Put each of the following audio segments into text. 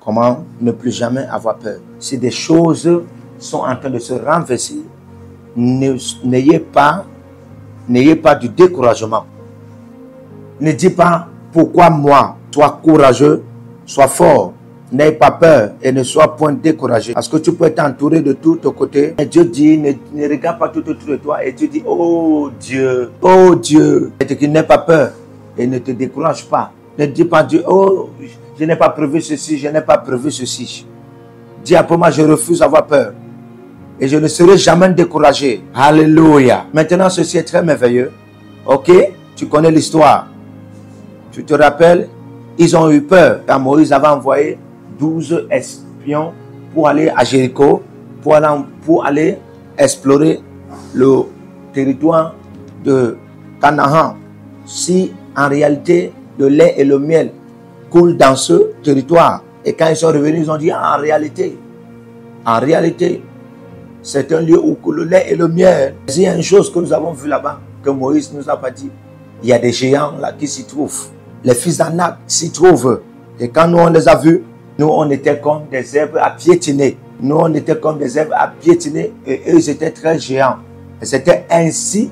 Comment ne plus jamais avoir peur? Si des choses sont en train de se renverser, n'ayez pas du découragement. Ne dis pas pourquoi moi. Sois courageux, sois fort. N'aie pas peur et ne sois point découragé. Parce que tu peux être entouré de tous tes côtés. Et Dieu dit, ne regarde pas tout autour de toi. Et tu dis, oh Dieu, et tu n'aie pas peur et ne te décourage pas. Ne dis pas Dieu, oh, je n'ai pas prévu ceci, je n'ai pas prévu ceci. Dis après moi, je refuse d'avoir peur. Et je ne serai jamais découragé. Alléluia. Maintenant, ceci est très merveilleux. Ok? Tu connais l'histoire. Tu te rappelles? Ils ont eu peur quand Moïse avait envoyé 12 espions pour aller à Jéricho, pour aller explorer le territoire de Canaan. Si en réalité le lait et le miel coulent dans ce territoire. Et quand ils sont revenus, ils ont dit en réalité, c'est un lieu où coule le lait et le miel. Il y a une chose que nous avons vue là-bas, que Moïse ne nous a pas dit. Il y a des géants là qui s'y trouvent. Les fils d'Anak s'y trouvent. Et quand nous on les a vus, nous on était comme des herbes à piétiner. Nous on était comme des herbes à piétiner et eux ils étaient très géants. Et c'était ainsi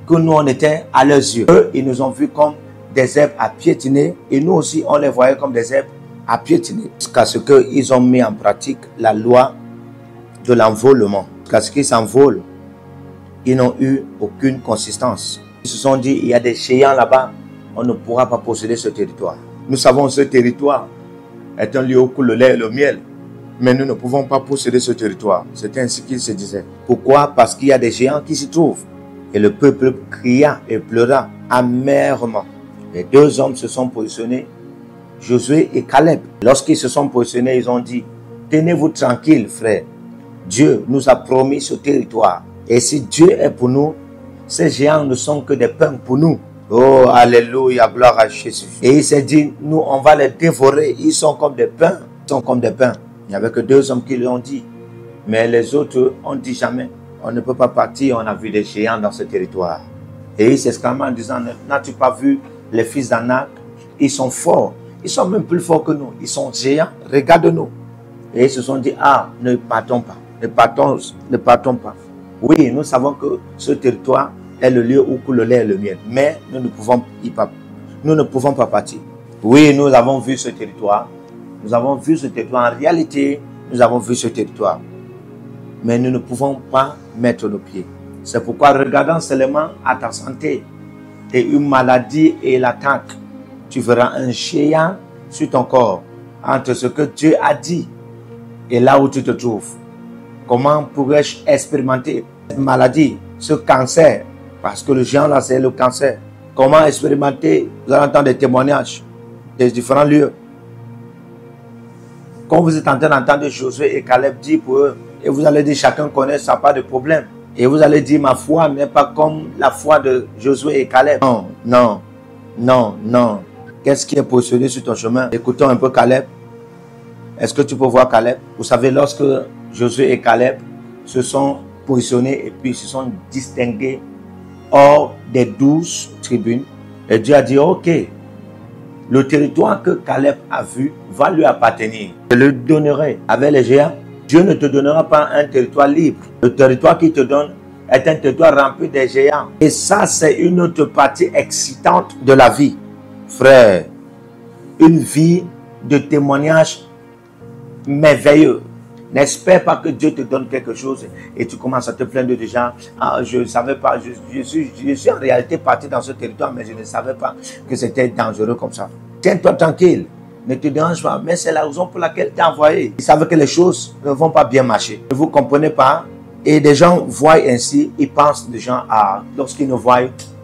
que nous on était à leurs yeux. Eux ils nous ont vus comme des herbes à piétiner et nous aussi on les voyait comme des herbes à piétiner. Jusqu'à ce qu'ils ont mis en pratique la loi de l'envolement. Jusqu'à ce qu'ils s'envolent, ils n'ont eu aucune consistance. Ils se sont dit, il y a des géants là-bas, on ne pourra pas posséder ce territoire. Nous savons que ce territoire est un lieu où coule le lait et le miel, mais nous ne pouvons pas posséder ce territoire. C'est ainsi qu'ils se disaient. Pourquoi? Parce qu'il y a des géants qui s'y trouvent. Et le peuple cria et pleura amèrement. Les deux hommes se sont positionnés, Josué et Caleb. Lorsqu'ils se sont positionnés, ils ont dit, tenez-vous tranquille, frère. Dieu nous a promis ce territoire. Et si Dieu est pour nous, ces géants ne sont que des pains pour nous. Oh, alléluia, gloire à Jésus. Et il s'est dit, nous, on va les dévorer. Ils sont comme des pains. Ils sont comme des pains. Il n'y avait que deux hommes qui l'ont dit. Mais les autres ont dit jamais. On ne peut pas partir, on a vu des géants dans ce territoire. Et ils s'exclament en disant, n'as-tu pas vu les fils d'Anak? Ils sont forts. Ils sont même plus forts que nous. Ils sont géants. Regarde-nous. Et ils se sont dit, ah, ne partons pas. Ne partons pas. Oui, nous savons que ce territoire est le lieu où coule le lait et le miel. Mais nous ne pouvons pas partir. Oui, nous avons vu ce territoire. Nous avons vu ce territoire. En réalité, nous avons vu ce territoire. Mais nous ne pouvons pas mettre nos pieds. C'est pourquoi, regardant seulement à ta santé et une maladie et l'attaque, tu verras un géant sur ton corps entre ce que Dieu a dit et là où tu te trouves. Comment pourrais-je expérimenter cette maladie, ce cancer? Parce que le géant là, c'est le cancer. Comment expérimenter? Vous allez entendre des témoignages des différents lieux. Quand vous êtes en train d'entendre Josué et Caleb dire pour eux, et vous allez dire chacun connaît, ça n'a pas de problème. Et vous allez dire ma foi n'est pas comme la foi de Josué et Caleb. Non. Qu'est-ce qui est positionné sur ton chemin? Écoutons un peu Caleb. Est-ce que tu peux voir Caleb? Vous savez, lorsque Josué et Caleb se sont positionnés et puis se sont distingués hors des 12 tribunes, et Dieu a dit, ok, le territoire que Caleb a vu va lui appartenir. Je le donnerai avec les géants. Dieu ne te donnera pas un territoire libre. Le territoire qu'il te donne est un territoire rempli des géants. Et ça, c'est une autre partie excitante de la vie. Frère, une vie de témoignage merveilleux. N'espère pas que Dieu te donne quelque chose et tu commences à te plaindre de gens. Ah, je ne savais pas, je suis en réalité parti dans ce territoire, mais je ne savais pas que c'était dangereux comme ça. Tiens-toi tranquille, ne te dérange pas, mais c'est la raison pour laquelle tu es envoyé. Ils savent que les choses ne vont pas bien marcher. Vous ne comprenez pas? Et des gens voient ainsi, ils pensent des gens, lorsqu'ils nous voient,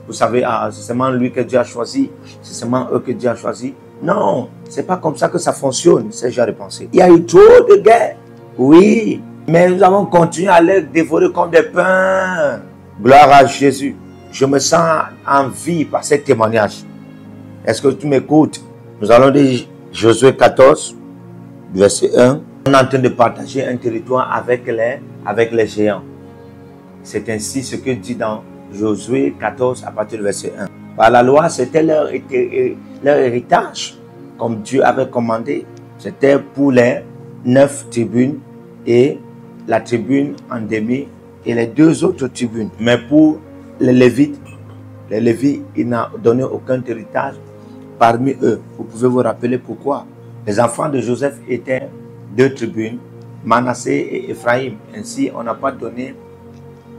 vous savez, c'est seulement lui que Dieu a choisi, c'est seulement eux que Dieu a choisi. Non, ce n'est pas comme ça que ça fonctionne, ces gens de pensée. Il y a eu trop de guerres. Oui, mais nous avons continué à les dévorer comme des pains. Gloire à Jésus. Je me sens en vie par ces témoignages. Est-ce que tu m'écoutes? Nous allons lire Josué 14, verset 1. On est en train de partager un territoire avec les géants. C'est ainsi ce que dit dans Josué 14 à partir du verset 1. Par la loi, c'était leur héritage, comme Dieu avait commandé. C'était pour les 9 tribunes et la tribune en demi et les 2 autres tribunes. Mais pour les Lévites, il n'a donné aucun héritage parmi eux. Vous pouvez vous rappeler pourquoi. Les enfants de Joseph étaient 2 tribunes, Manassé et Ephraïm. Ainsi, on n'a pas donné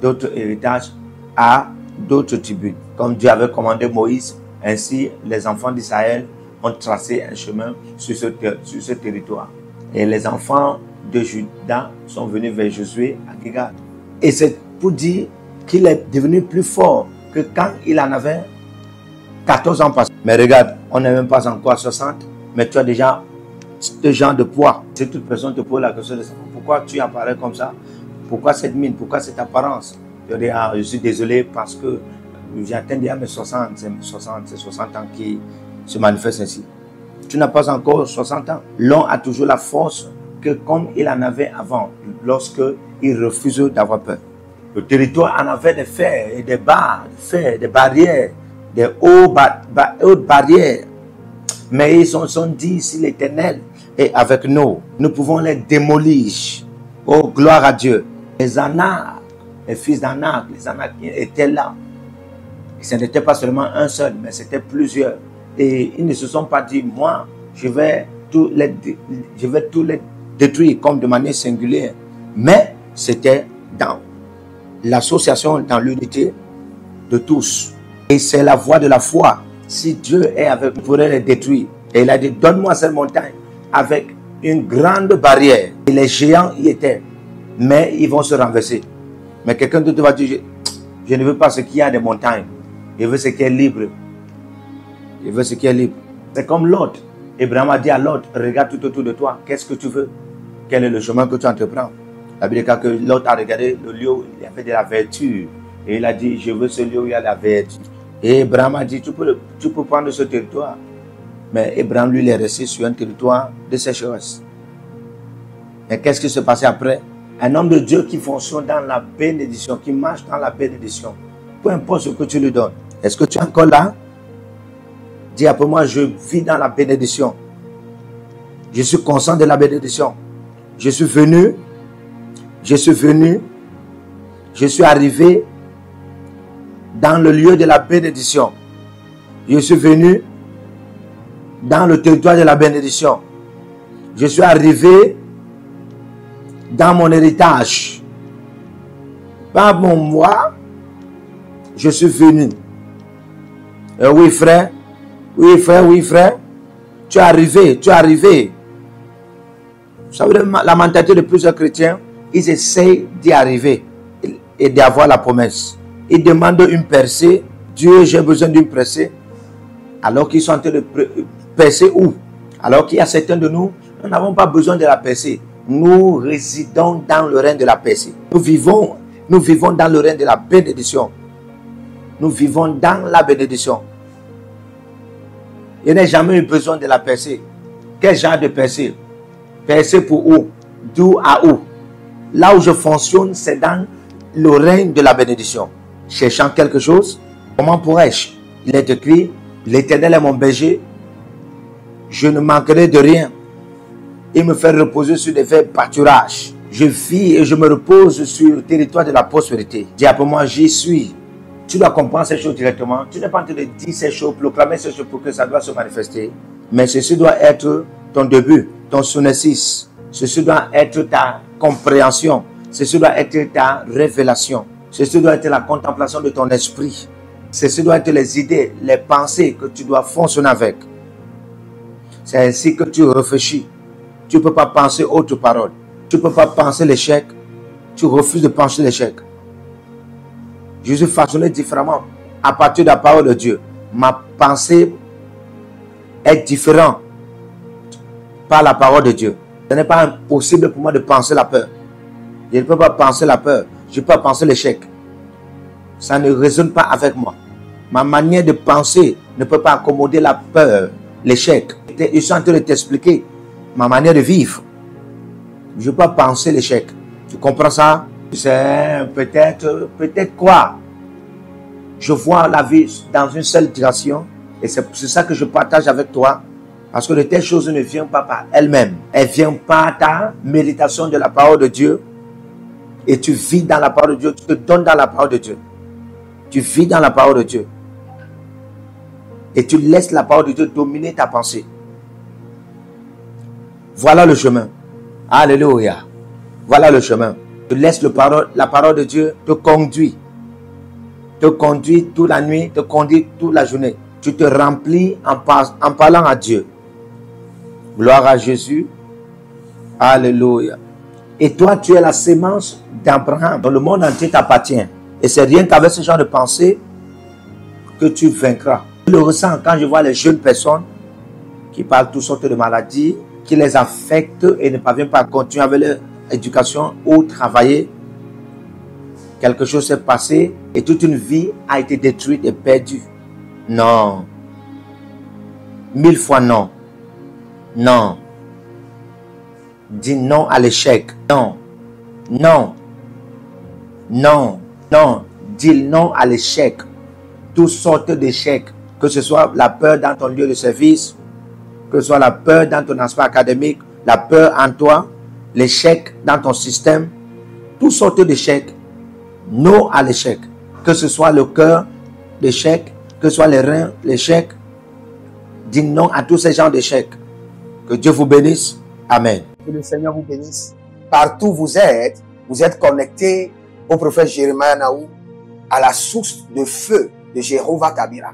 d'autres héritages à d'autres tribus. Comme Dieu avait commandé Moïse, ainsi les enfants d'Israël ont tracé un chemin sur ce territoire. Et les enfants de Juda sont venus vers Josué à Gilgal. Et c'est pour dire qu'il est devenu plus fort que quand il en avait 14 ans passés. Mais regarde, on n'est même pas encore à 60, mais tu as déjà ce genre de poids. Si toute personne te pose la question de savoir pourquoi tu apparais comme ça, pourquoi cette mine, pourquoi cette apparence, tu dis, ah, je suis désolé parce que j'ai atteint déjà mes 60, c'est 60 ans qui se manifestent ainsi. Tu n'as pas encore 60 ans. L'homme a toujours la force que comme il en avait avant, lorsque il refuse d'avoir peur. Le territoire en avait des fers et des barres, des barrières, des hautes barrières. Mais ils sont dit, si l'Éternel est avec nous, nous pouvons les démolir. Oh, gloire à Dieu. Les Anak, les fils d'Anak, les Anak étaient là. Et ce n'était pas seulement un seul, mais c'était plusieurs. Et ils ne se sont pas dit, moi, je vais tous les détruire comme de manière singulière. Mais c'était dans l'association, dans l'unité de tous. Et c'est la voie de la foi. Si Dieu est avec nous, il pourrait les détruire. Et il a dit, donne-moi cette montagne avec une grande barrière. Et les géants y étaient. Mais ils vont se renverser. Mais quelqu'un d'autre va dire, je ne veux pas ce qu'il y a des montagnes. Je veux ce qui est libre. Je veux ce qui est libre. C'est comme Lot. Abraham a dit à Lot, regarde tout autour de toi. Qu'est-ce que tu veux? Quel est le chemin que tu entreprends? La Bible dit que Lot a regardé le lieu où il y avait de la vertu. Et il a dit, je veux ce lieu où il y a de la vertu. Et Abraham a dit, tu peux prendre ce territoire. Mais Abraham, lui, il est resté sur un territoire de sécheresse. Mais qu'est-ce qui se passait après? Un homme de Dieu qui fonctionne dans la bénédiction, qui marche dans la bénédiction. Peu importe ce que tu lui donnes. Est-ce que tu es encore là? Dis après moi, je vis dans la bénédiction. Je suis conscient de la bénédiction. Je suis arrivé dans le lieu de la bénédiction. Je suis venu dans le territoire de la bénédiction. Je suis arrivé dans mon héritage. Par mon moi, je suis venu. Oui frère, tu es arrivé. Vous savez, la mentalité de plusieurs chrétiens, ils essayent d'y arriver et d'avoir la promesse. Ils demandent une percée. Dieu, j'ai besoin d'une percée. Alors qu'ils sont en train de percer où? Alors qu'il y a certains de nous, nous n'avons pas besoin de la percée. Nous résidons dans le règne de la percée. Nous vivons dans le règne de la bénédiction. Nous vivons dans la bénédiction. Je n'ai jamais eu besoin de la percée. Quel genre de percée? Percée pour où? D'où à où? Là où je fonctionne, c'est dans le règne de la bénédiction. Cherchant quelque chose, comment pourrais-je? Il est écrit, l'Éternel est mon berger, je ne manquerai de rien. Il me fait reposer sur des verts pâturages. Je vis et je me repose sur le territoire de la prospérité. Dis après moi, j'y suis. Tu dois comprendre ces choses directement. Tu n'es pas en train de dire ces choses, proclamer ces choses pour que ça doit se manifester. Mais ceci doit être ton début, ton synopsis. Ceci doit être ta compréhension. Ceci doit être ta révélation. Ceci doit être la contemplation de ton esprit. Ceci doit être les idées, les pensées que tu dois fonctionner avec. C'est ainsi que tu réfléchis. Tu ne peux pas penser autre parole. Tu ne peux pas penser l'échec. Tu refuses de penser l'échec. Je suis façonné différemment à partir de la parole de Dieu. Ma pensée est différente par la parole de Dieu. Ce n'est pas impossible pour moi de penser la peur. Je ne peux pas penser la peur. Je ne peux pas penser l'échec. Ça ne résonne pas avec moi. Ma manière de penser ne peut pas accommoder la peur, l'échec. Je suis en train de t'expliquer ma manière de vivre. Je ne veux pas penser l'échec. Tu comprends ça? C'est peut-être quoi? Je vois la vie dans une seule direction. Et c'est ça que je partage avec toi. Parce que de telles choses ne viennent pas par elles-mêmes. Elles viennent par ta méditation de la parole de Dieu. Et tu vis dans la parole de Dieu. Tu te donnes dans la parole de Dieu. Tu vis dans la parole de Dieu. Et tu laisses la parole de Dieu dominer ta pensée. Voilà le chemin. Alléluia. Voilà le chemin. Tu laisses la parole de Dieu te conduire. Te conduit toute la nuit, te conduit toute la journée. Tu te remplis en parlant à Dieu. Gloire à Jésus. Alléluia. Et toi, tu es la sémence d'Abraham. Dans le monde entier t'appartient. Et c'est rien qu'avec ce genre de pensée que tu vaincras. Je le ressens quand je vois les jeunes personnes qui parlent toutes sortes de maladies, qui les affectent et ne parviennent pas à continuer avec leur éducation ou travailler. Quelque chose s'est passé et toute une vie a été détruite et perdue. Non. 1000 fois non. Non. Dis non à l'échec. Non. Non. Non. Non. Dis non à l'échec. Toutes sortes d'échecs. Que ce soit la peur dans ton lieu de service, que ce soit la peur dans ton aspect académique, la peur en toi, l'échec dans ton système, toutes sortes d'échecs. Non à l'échec. Que ce soit le cœur, l'échec, que ce soit les reins, l'échec. Dis non à tous ces genres d'échecs. Que Dieu vous bénisse. Amen. Que le Seigneur vous bénisse. Partout où vous êtes connectés au prophète Jérémie Naou, à la source de feu de Jéhovah Tabira.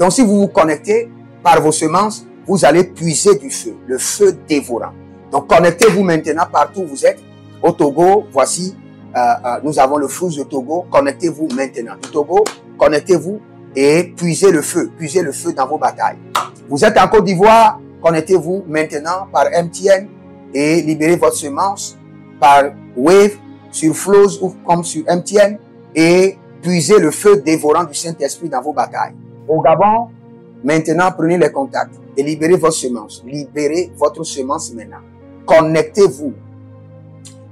Donc si vous vous connectez par vos semences, vous allez puiser du feu, le feu dévorant. Donc connectez-vous maintenant partout où vous êtes. Au Togo, voici, nous avons le flux de Togo. Connectez-vous maintenant. Du Togo, connectez-vous et puisez le feu dans vos batailles. Vous êtes en Côte d'Ivoire, connectez-vous maintenant par MTN et libérez votre semence par Wave sur Flows ou comme sur MTN et puisez le feu dévorant du Saint-Esprit dans vos batailles. Au Gabon, maintenant prenez les contacts et libérez votre semence. Libérez votre semence maintenant. Connectez-vous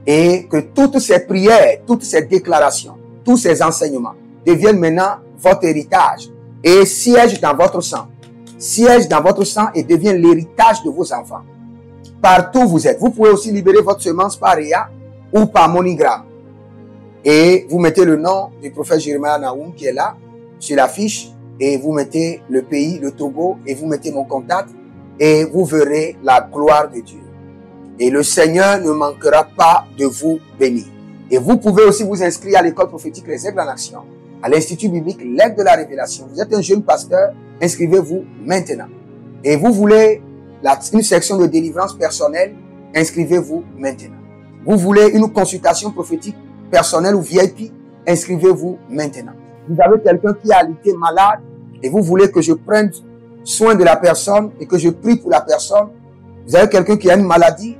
et que toutes ces prières, toutes ces déclarations, tous ces enseignements deviennent maintenant votre héritage et siègent dans votre sang. Siège dans votre sang et devient l'héritage de vos enfants. Partout où vous êtes. Vous pouvez aussi libérer votre semence par Réa ou par MoneyGram. Et vous mettez le nom du prophète Jérémie Naoum qui est là, sur la fiche, et vous mettez le pays, le Togo, et vous mettez mon contact, et vous verrez la gloire de Dieu. Et le Seigneur ne manquera pas de vous bénir. Et vous pouvez aussi vous inscrire à l'école prophétique Les Aigles en Action, à l'Institut biblique L'Aigle de la Révélation. Vous êtes un jeune pasteur, inscrivez-vous maintenant. Et vous voulez une section de délivrance personnelle, inscrivez-vous maintenant. Vous voulez une consultation prophétique personnelle ou VIP, inscrivez-vous maintenant. Vous avez quelqu'un qui a été malade et vous voulez que je prenne soin de la personne et que je prie pour la personne. Vous avez quelqu'un qui a une maladie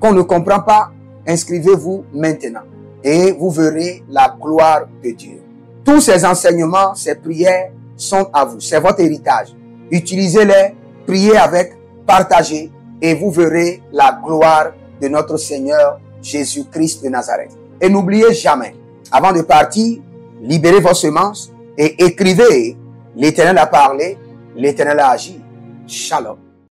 qu'on ne comprend pas, inscrivez-vous maintenant et vous verrez la gloire de Dieu. Tous ces enseignements, ces prières sont à vous. C'est votre héritage. Utilisez-les, priez avec, partagez et vous verrez la gloire de notre Seigneur Jésus-Christ de Nazareth. Et n'oubliez jamais, avant de partir, libérez vos semences et écrivez, l'Éternel a parlé, l'Éternel a agi. Shalom.